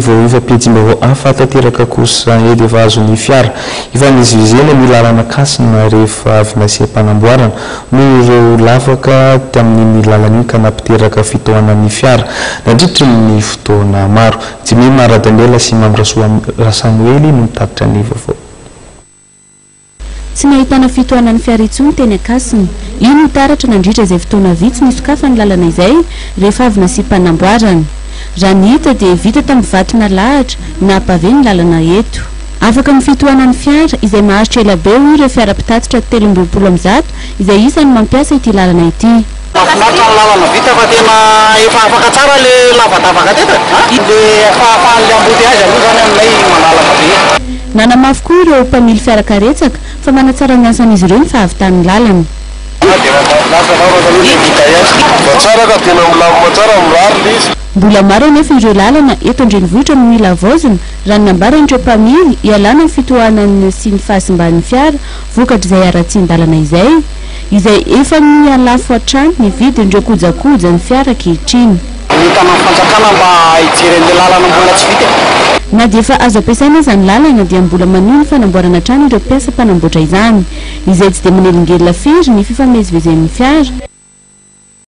vao pejim-baovao hafa tanteraka kosa edy efa azon'ny fiara ifamezivezena ny lalana kasina rehefa avy nasiam-panamboarana noho ireo lavaka tamin'ny lalana iny ka nampiteraka fitohanan'ny fiara nandritra ny fotoana maro. Jimmy Maradamela sy Mamrasoa Samuely no mitatitra ny vaovao. Tsy nahitana fitohanan'ny fiara intsony teny Akasina. Io no taratra nandritra izay fotoana vitsy nisokafany lalana izay rehefa avy nasiam-panamboarana. Raha ny hita dia vita tamin'ny vato nalahatra na pavé ny lalana eto. Afaka amin'ny fitohanan'ny fiara izay maharitra ela be ireo fiara-pitatitra 320 izay isany mampiasa ity lalana ity. Mahafinaritra ny lalana vita fa tena efa afaka tsara le lavadavaka teto. Dia ahafahan'ilay embouteillage aloha zany aminay manalaka be. Nanamafy koa ireo mpamily fiarakaretsaka fa manatsara ny asan'izy ireo ny fahavitan'ny lalana. Mbola maro anefa ireo lalana eto an-drenivohitra no mila vaozina raha ny nambaran'ireo mpamily ialana ny fitohanany sy ny fahasimban'ny fiara vokatra izay ara-tsin-dalana izay efa ny alafo hatrany ny vidin'ireo kojakoja ny fiara ankehitriny. Mitana fanjakana mba hijeren'ilay lalana mbola tsy vita. Na dia efa azo ampiasaina izany lalana dia mbola maneho ny fanamboarana trano ireo mpiasa mpanamboatra izany izay tsy dia manelingelina firy ny fifamezivezen'ny fiara.